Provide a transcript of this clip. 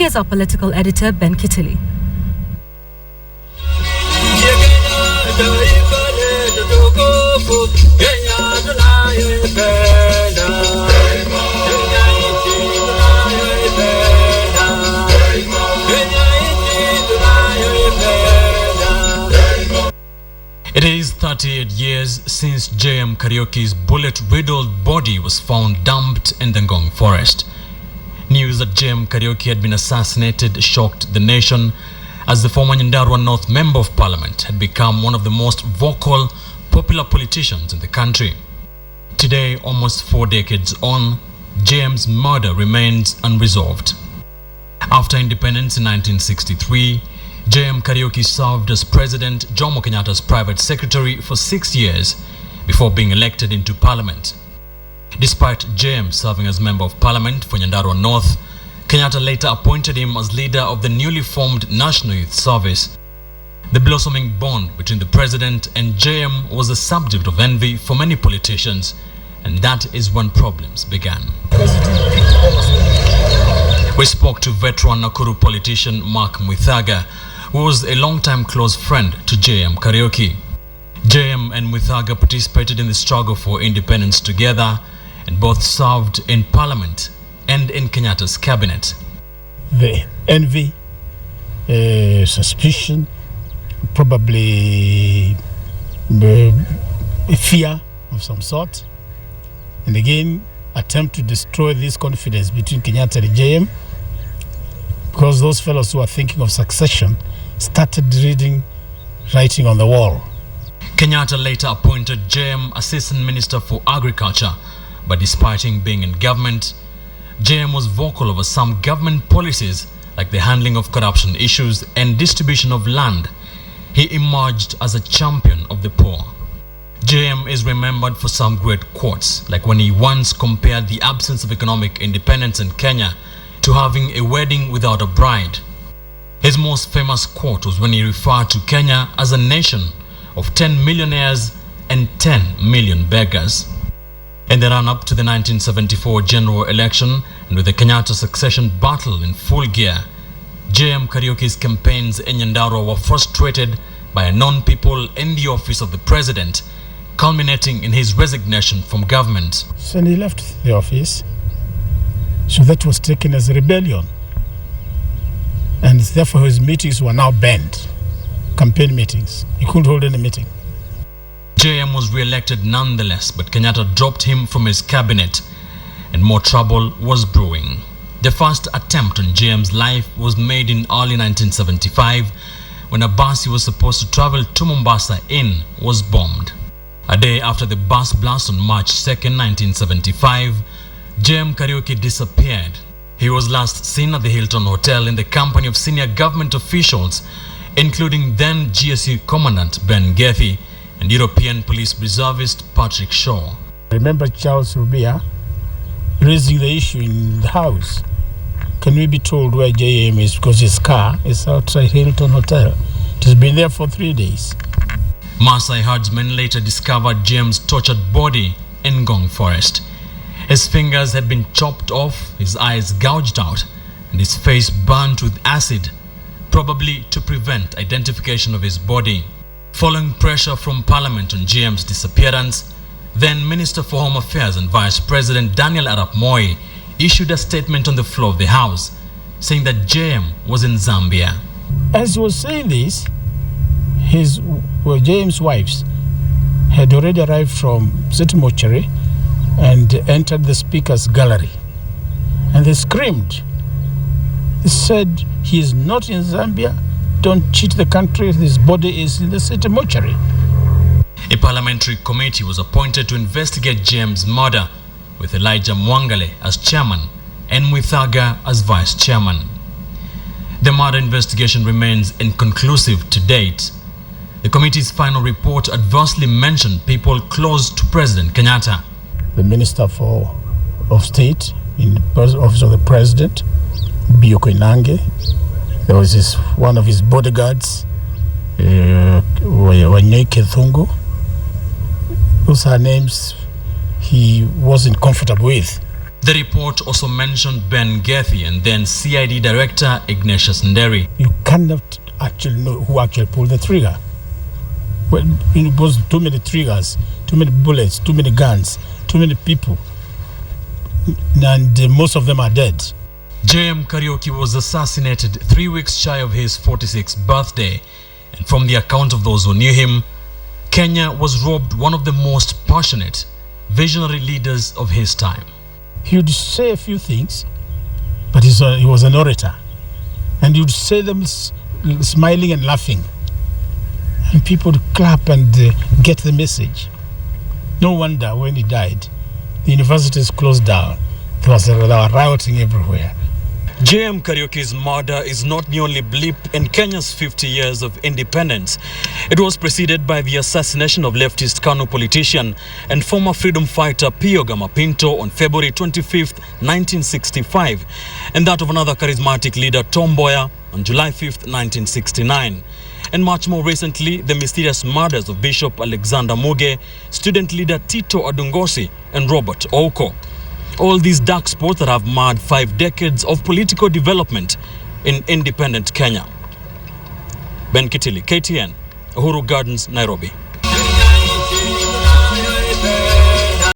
Here's our political editor, Ben Kitili. It is 38 years since JM Kariuki's bullet-riddled body was found dumped in the Ngong forest. News that JM Kariuki had been assassinated shocked the nation, as the former Nyandarua North Member of Parliament had become one of the most vocal, popular politicians in the country. Today, almost 4 decades on, JM's murder remains unresolved. After independence in 1963, JM Kariuki served as President Jomo Kenyatta's private secretary for 6 years before being elected into Parliament. Despite JM serving as Member of Parliament for Nyandarua North, Kenyatta later appointed him as leader of the newly formed National Youth Service. The blossoming bond between the President and JM was a subject of envy for many politicians, and that is when problems began. We spoke to veteran Nakuru politician Mark Mwithaga, who was a long-time close friend to JM Kariuki. JM and Mwithaga participated in the struggle for independence together, and both served in Parliament and in Kenyatta's cabinet. The envy, suspicion, probably a fear of some sort, and again attempt to destroy this confidence between Kenyatta and JM, because those fellows who are thinking of succession started writing on the wall. Kenyatta later appointed JM Assistant Minister for Agriculture, but despite him being in government, JM was vocal over some government policies like the handling of corruption issues and distribution of land. He emerged as a champion of the poor. JM is remembered for some great quotes, like when he once compared the absence of economic independence in Kenya to having a wedding without a bride. His most famous quote was when he referred to Kenya as a nation of 10 millionaires and 10 million beggars. In the run-up to the 1974 general election, and with the Kenyatta succession battle in full gear, JM Kariuki's campaigns in Nyandarua were frustrated by unknown people in the office of the president, culminating in his resignation from government. So he left the office, so that was taken as a rebellion. And therefore his meetings were now banned, campaign meetings. He couldn't hold any meeting. JM was re-elected nonetheless, but Kenyatta dropped him from his cabinet, and more trouble was brewing. The first attempt on JM's life was made in early 1975, when a bus he was supposed to travel to Mombasa in was bombed. A day after the bus blast on March 2nd, 1975, JM Kariuki disappeared. He was last seen at the Hilton Hotel in the company of senior government officials, including then GSU Commandant Ben Gethi and European Police Reservist Patrick Shaw. Remember Charles Rubia raising the issue in the House. Can we be told where JM is, because his car is outside Hilton Hotel? It has been there for 3 days. Maasai herdsmen later discovered JM's tortured body in Ngong Forest. His fingers had been chopped off, his eyes gouged out, and his face burnt with acid, probably to prevent identification of his body. Following pressure from Parliament on JM's disappearance, then Minister for Home Affairs and Vice President Daniel Arap Moi issued a statement on the floor of the House, saying that JM was in Zambia. As he was saying this, JM's wives had already arrived from City Mortuary and entered the Speaker's gallery. And they screamed. They said, he is not in Zambia. Don't cheat the country. His body is in the City Mortuary. A parliamentary committee was appointed to investigate JM's murder, with Elijah Mwangale as chairman and Mwithaga as vice chairman. The murder investigation remains inconclusive to date. The committee's final report adversely mentioned people close to President Kenyatta. The Minister of State in the office of the President, Bioko Inange. There was one of his bodyguards, Wanyeke Thungo. Those are names he wasn't comfortable with. The report also mentioned Ben Gethi and then CID Director Ignatius Nderi. You cannot actually know who actually pulled the trigger. Well, it was too many triggers, too many bullets, too many guns, too many people, and most of them are dead. JM Kariuki was assassinated 3 weeks shy of his 46th birthday, and from the account of those who knew him, Kenya was robbed one of the most passionate, visionary leaders of his time. He would say a few things, but he was an orator, and he would say them smiling and laughing, and people would clap and get the message. No wonder when he died, the universities closed down. There were rioting everywhere. JM Kariuki's murder is not the only blip in Kenya's 50 years of independence. It was preceded by the assassination of leftist KANU politician and former freedom fighter Pio Gamapinto on February 25, 1965, and that of another charismatic leader Tom Mboya on July 5, 1969. And much more recently, the mysterious murders of Bishop Alexander Muge, student leader Tito Adungosi, and Robert Ouko. All these dark spots that have marred 5 decades of political development in independent Kenya. Ben Kitili, KTN, Uhuru Gardens, Nairobi.